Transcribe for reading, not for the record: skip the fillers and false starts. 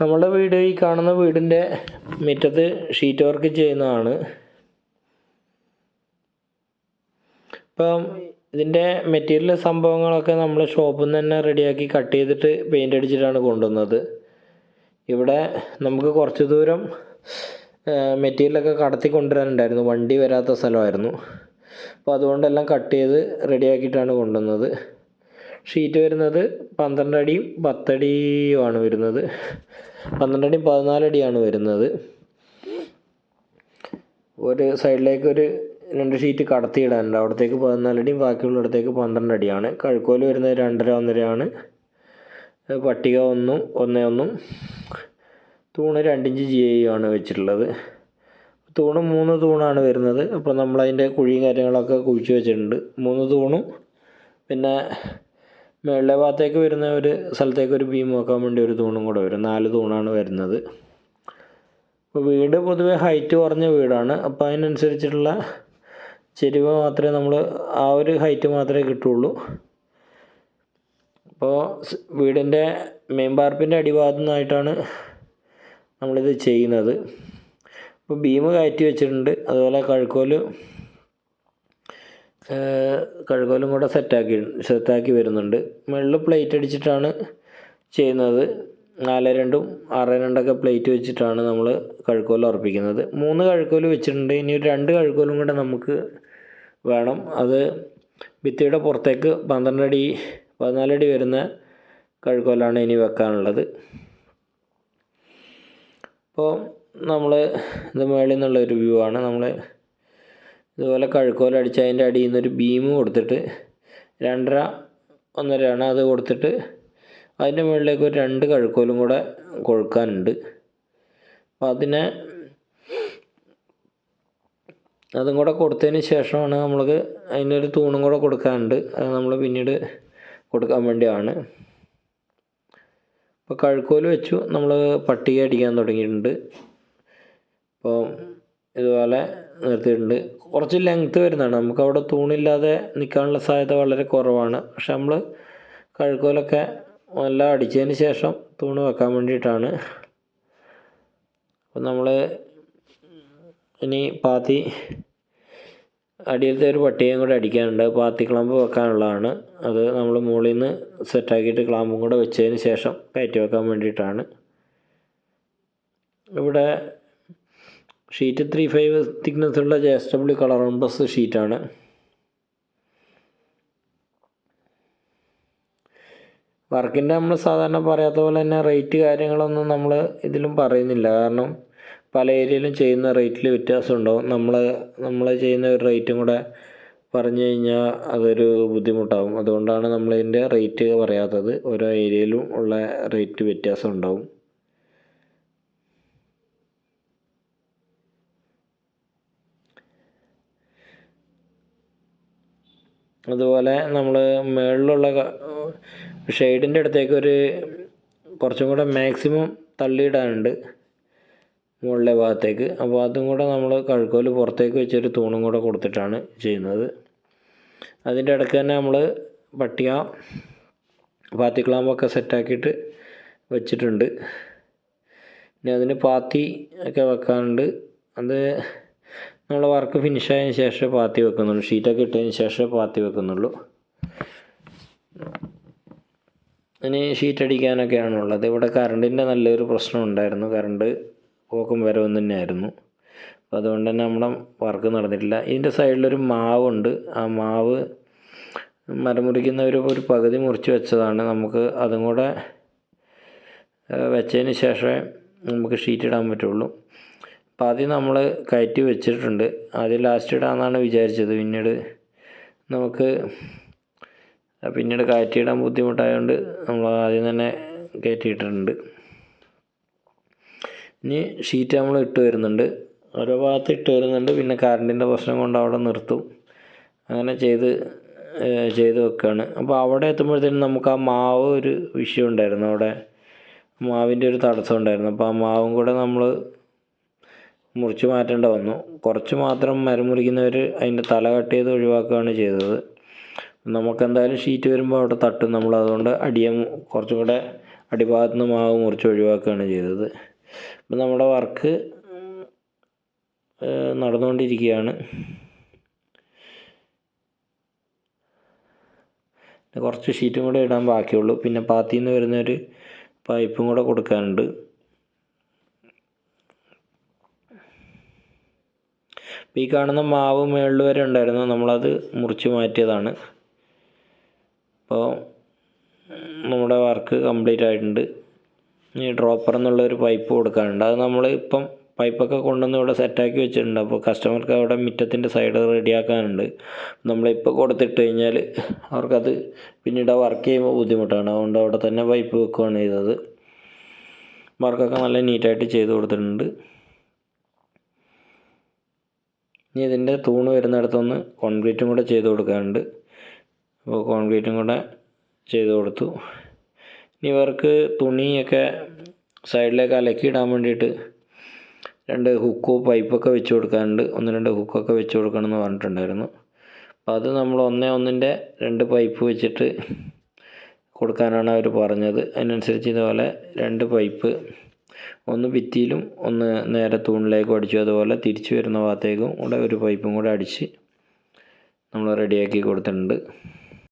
നമ്മുടെ വീട് ഈ കാണുന്ന വീടിൻ്റെ മുറ്റത്ത് ഷീറ്റ് വർക്ക് ചെയ്യുന്നതാണ്. ഇപ്പം ഇതിൻ്റെ മെറ്റീരിയൽ സംഭവങ്ങളൊക്കെ നമ്മൾ ഷോപ്പിൽ നിന്ന് തന്നെ റെഡിയാക്കി കട്ട് ചെയ്തിട്ട് പെയിൻ്റ് അടിച്ചിട്ടാണ് കൊണ്ടുവന്നത്. ഇവിടെ നമുക്ക് കുറച്ച് ദൂരം മെറ്റീരിയലൊക്കെ കടത്തി കൊണ്ടുവരാനുണ്ടായിരുന്നു, വണ്ടി വരാത്ത സ്ഥലമായിരുന്നു. അപ്പോൾ അതുകൊണ്ടെല്ലാം കട്ട് ചെയ്ത് റെഡിയാക്കിയിട്ടാണ് കൊണ്ടുവന്നത്. ഷീറ്റ് വരുന്നത് 12 അടിയും 10 അടിയുമാണ് വരുന്നത്. 12 അടിയും 14 അടിയാണ് വരുന്നത്. ഒരു സൈഡിലേക്ക് ഒരു 2 ഷീറ്റ് കടത്തിയിടാനുണ്ട്. അവിടത്തേക്ക് 14 അടിയും ബാക്കിയുള്ളിടത്തേക്ക് 12 അടിയാണ്. കഴുക്കോല് വരുന്നത് 2.5 1.5 പട്ടിക 1 1 തൂണ് 2 ഇഞ്ച് GI ആണ് വെച്ചിട്ടുള്ളത്. തൂണ് 3 തൂണാണ് വരുന്നത്. അപ്പോൾ നമ്മളതിൻ്റെ കുഴിയും കാര്യങ്ങളൊക്കെ കുഴിച്ച് വെച്ചിട്ടുണ്ട്. 3 തൂണും പിന്നെ മേളിലെ ഭാഗത്തേക്ക് വരുന്ന ഒരു സ്ഥലത്തേക്ക് ഒരു ബീം വെക്കാൻ വേണ്ടി ഒരു തൂണും കൂടെ വരും. 4 തൂണാണ് വരുന്നത്. അപ്പോൾ വീട് പൊതുവെ ഹൈറ്റ് കുറഞ്ഞ വീടാണ്. അപ്പോൾ അതിനനുസരിച്ചിട്ടുള്ള ചെരിവ് മാത്രമേ നമ്മൾ ആ ഒരു ഹൈറ്റ് മാത്രമേ കിട്ടുള്ളൂ. അപ്പോൾ വീടിൻ്റെ മെയിൻ പാർപ്പിൻ്റെ അടിഭാഗത്തു നിന്നായിട്ടാണ് നമ്മളിത് ചെയ്യുന്നത്. അപ്പോൾ ബീം കയറ്റി വെച്ചിട്ടുണ്ട്. അതുപോലെ കഴുകോലും കൂടെ സെറ്റാക്കി വരുന്നുണ്ട്. മുകളിൽ പ്ലേറ്റ് അടിച്ചിട്ടാണ് ചെയ്യുന്നത്. 4.2 6.2 പ്ലേറ്റ് വെച്ചിട്ടാണ് നമ്മൾ കഴുക്കോൽ ഉറപ്പിക്കുന്നത്. 3 കഴുക്കോൽ വെച്ചിട്ടുണ്ട്. ഇനി ഒരു 2 കഴുക്കോലും കൂടെ നമുക്ക് വേണം. അത് ഭിത്തിയുടെ പുറത്തേക്ക് 12 അടി 14 അടി വരുന്ന കഴുക്കോലാണ് ഇനി വെക്കാനുള്ളത്. അപ്പോൾ നമ്മൾ ഇത് മുകളിൽ നിന്നുള്ളൊരു വ്യൂ ആണ്. നമ്മൾ ഇതുപോലെ കഴുക്കോലടിച്ച് അതിൻ്റെ അടിയിൽ നിന്നൊരു ബീം കൊടുത്തിട്ട് 2.5 1.5 അത് കൊടുത്തിട്ട് അതിൻ്റെ മുകളിലേക്ക് ഒരു 2 കഴുക്കോലും കൂടെ കൊഴുക്കാനുണ്ട്. അപ്പോൾ അതും കൂടെ കൊടുത്തതിന് ശേഷമാണ് നമ്മൾക്ക് അതിനൊരു തൂണും കൂടെ കൊടുക്കാനുണ്ട്. അത് നമ്മൾ പിന്നീട് കൊടുക്കാൻ വേണ്ടിയാണ്. അപ്പോൾ കഴുക്കോല് വെച്ചു. നമ്മൾ പട്ടിക അടിക്കാൻ തുടങ്ങിയിട്ടുണ്ട്. അപ്പോൾ ഇതുപോലെ നിർത്തിയിട്ടുണ്ട്. കുറച്ച് ലെങ്ത്ത് വരുന്നതാണ്. നമുക്കവിടെ തൂണില്ലാതെ നിൽക്കാനുള്ള സാധ്യത വളരെ കുറവാണ്. പക്ഷെ നമ്മൾ കഴുക്കോലൊക്കെ എല്ലാം അടിച്ചതിന് ശേഷം തൂണ് വെക്കാൻ വേണ്ടിയിട്ടാണ്. അപ്പോൾ നമ്മൾ ഇനി പാത്തി അടിയിലത്തെ ഒരു പട്ടികയും കൂടെ അടിക്കാനുണ്ട്. പാത്തി ക്ലാമ്പ് വെക്കാനുള്ളതാണ്. അത് നമ്മൾ മുകളിൽ നിന്ന് സെറ്റാക്കിയിട്ട് ക്ലാമ്പും കൂടെ വെച്ചതിന് ശേഷം കയറ്റി വെക്കാൻ വേണ്ടിയിട്ടാണ്. ഇവിടെ ഷീറ്റ് 3/5 തിക്നെസ്സുള്ള JSW കളർ ബസ് ഷീറ്റാണ്. വർക്കിൻ്റെ നമ്മൾ സാധാരണ പറയാത്ത പോലെ തന്നെ റേറ്റ് കാര്യങ്ങളൊന്നും നമ്മൾ ഇതിലും പറയുന്നില്ല. കാരണം പല ഏരിയയിലും ചെയ്യുന്ന റേറ്റിൽ വ്യത്യാസം ഉണ്ടാവും. നമ്മൾ ചെയ്യുന്ന ഒരു റേറ്റും കൂടെ പറഞ്ഞു കഴിഞ്ഞാൽ അതൊരു ബുദ്ധിമുട്ടാവും. അതുകൊണ്ടാണ് നമ്മളിതിൻ്റെ റേറ്റ് പറയാത്തത്. ഓരോ ഏരിയയിലും ഉള്ള റേറ്റ് വ്യത്യാസം ഉണ്ടാവും. അതുപോലെ നമ്മൾ മുകളിലുള്ള ഷെയ്ഡിൻ്റെ അടുത്തേക്ക് കുറച്ചും കൂടെ മാക്സിമം തള്ളിയിടാനുണ്ട് മുകളിലെ ഭാഗത്തേക്ക്. അപ്പോൾ അതും കൂടെ നമ്മൾ കഴുക്കോല് പുറത്തേക്ക് വെച്ചൊരു തൂണും കൂടെ കൊടുത്തിട്ടാണ് ചെയ്യുന്നത്. അതിൻ്റെ ഇടയ്ക്ക് തന്നെ നമ്മൾ പാത്തി ക്ലാമ്പൊക്കെ സെറ്റാക്കിയിട്ട് വെച്ചിട്ടുണ്ട്. ഇനി അതിന് പാത്തി ഒക്കെ വെക്കാനുണ്ട്. അത് നമ്മൾ വർക്ക് ഫിനിഷായതിന് ശേഷം പാത്തി വെക്കുന്നുള്ളൂ. ഷീറ്റൊക്കെ ഇട്ടതിന് ശേഷം പാത്തി വെക്കുന്നുള്ളൂ. ഇനി ഷീറ്റ് അടിക്കാനൊക്കെയാണുള്ളത്. ഇവിടെ കറണ്ടിൻ്റെ നല്ലൊരു പ്രശ്നം ഉണ്ടായിരുന്നു. കറണ്ട് പോക്കും വരവും തന്നെയായിരുന്നു. അപ്പോൾ അതുകൊണ്ട് തന്നെ നമ്മുടെ വർക്ക് നടന്നിട്ടില്ല. ഇതിൻ്റെ സൈഡിലൊരു മാവുണ്ട്. ആ മാവ് മരം മുറിക്കുന്ന ഒരു പകുതി മുറിച്ച് വെച്ചതാണ്. നമുക്ക് അതും കൂടെ വെച്ചതിന് ശേഷമേ നമുക്ക് ഷീറ്റ് ഇടാൻ പറ്റുള്ളൂ. അപ്പോൾ ആദ്യം നമ്മൾ കയറ്റി വെച്ചിട്ടുണ്ട്. ആദ്യം ലാസ്റ്റ് ഇടാമെന്നാണ് വിചാരിച്ചത്. പിന്നീട് കയറ്റിയിടാൻ ബുദ്ധിമുട്ടായതുകൊണ്ട് നമ്മൾ ആദ്യം തന്നെ കയറ്റിയിട്ടിട്ടുണ്ട്. ഇനി ഷീറ്റ് നമ്മൾ ഇട്ട് വരുന്നുണ്ട്. ഓരോ ഭാഗത്ത് ഇട്ട് വരുന്നുണ്ട്. പിന്നെ കറണ്ടിൻ്റെ പ്രശ്നം കൊണ്ട് അവിടെ നിർത്തും. അങ്ങനെ ചെയ്ത് വെക്കുകയാണ്. അപ്പോൾ അവിടെ എത്തുമ്പോഴത്തേനും നമുക്ക് ആ മാവ് ഒരു വിഷയം ഉണ്ടായിരുന്നു. അവിടെ മാവിൻ്റെ ഒരു തടസ്സം ഉണ്ടായിരുന്നു. അപ്പോൾ ആ മാവും കൂടെ നമ്മൾ മുറിച്ച് മാറ്റേണ്ട വന്നു. കുറച്ച് മാത്രം മരം മുറിക്കുന്നവർ അതിൻ്റെ തല കട്ട് ചെയ്ത് ഒഴിവാക്കുകയാണ് ചെയ്തത്. നമുക്കെന്തായാലും ഷീറ്റ് വരുമ്പോൾ അവിടെ തട്ടും. നമ്മളതുകൊണ്ട് കുറച്ചും കൂടെ അടിഭാഗത്തു നിന്ന് മാവ് മുറിച്ച് ഒഴിവാക്കുകയാണ് ചെയ്തത്. അപ്പം നമ്മുടെ വർക്ക് നടന്നുകൊണ്ടിരിക്കുകയാണ്. കുറച്ച് ഷീറ്റും കൂടെ ഇടാൻ ബാക്കിയുള്ളൂ. പിന്നെ പാത്തിയിൽ നിന്ന് വരുന്നൊരു പൈപ്പും കൂടെ കൊടുക്കാനുണ്ട്. ഈ കാണുന്ന മാവ് മുകളിൽ വരെ ഉണ്ടായിരുന്നു, നമ്മളത് മുറിച്ച് മാറ്റിയതാണ്. അപ്പോൾ നമ്മുടെ വർക്ക് കംപ്ലീറ്റ് ആയിട്ടുണ്ട്. ഈ ഡ്രോപ്പർ എന്നുള്ളൊരു പൈപ്പ് കൊടുക്കാനുണ്ട്. അത് നമ്മൾ ഇപ്പം പൈപ്പൊക്കെ കൊണ്ടുവന്ന് ഇവിടെ സെറ്റാക്കി വെച്ചിട്ടുണ്ട്. അപ്പോൾ കസ്റ്റമർക്ക് അവിടെ മുറ്റത്തിൻ്റെ സൈഡ് റെഡിയാക്കാനുണ്ട്. നമ്മളിപ്പോൾ കൊടുത്തിട്ട് കഴിഞ്ഞാൽ അവർക്കത് പിന്നീട് വർക്ക് ചെയ്യുമ്പോൾ ബുദ്ധിമുട്ടാണ്. അതുകൊണ്ട് അവിടെ തന്നെ പൈപ്പ് വെക്കുകയാണ് ചെയ്തത്. വർക്കൊക്കെ നല്ല നീറ്റായിട്ട് ചെയ്ത് കൊടുത്തിട്ടുണ്ട്. ഇനി ഇതിൻ്റെ തൂണ് വരുന്നിടത്തൊന്ന് കോൺക്രീറ്റും കൂടെ ചെയ്ത് കൊടുക്കാനുണ്ട്. അപ്പോൾ കോൺക്രീറ്റും കൂടെ ചെയ്ത് കൊടുത്തു. ഇനി ഇവർക്ക് തുണിയൊക്കെ സൈഡിലേക്ക് അലക്കിയിടാൻ വേണ്ടിയിട്ട് 2 ഹുക്കോ പൈപ്പൊക്കെ വെച്ച് കൊടുക്കാനുണ്ട്. 1-2 ഹുക്കൊക്കെ വെച്ച് കൊടുക്കണമെന്ന് പറഞ്ഞിട്ടുണ്ടായിരുന്നു. അപ്പോൾ അത് നമ്മൾ 1-1-ൻ്റെ 2 പൈപ്പ് വെച്ചിട്ട് കൊടുക്കാനാണ് അവർ പറഞ്ഞത്. അതിനനുസരിച്ച് ഇതുപോലെ 2 പൈപ്പ്, ഒന്ന് ഭിത്തിയിലും ഒന്ന് നേരെ തൂണിലേക്കും അടിച്ചു. അതുപോലെ തിരിച്ചു വരുന്ന ഭാഗത്തേക്കും കൂടെ ഒരു പൈപ്പും കൂടെ അടിച്ച് നമ്മൾ റെഡിയാക്കി കൊടുത്തിട്ടുണ്ട്.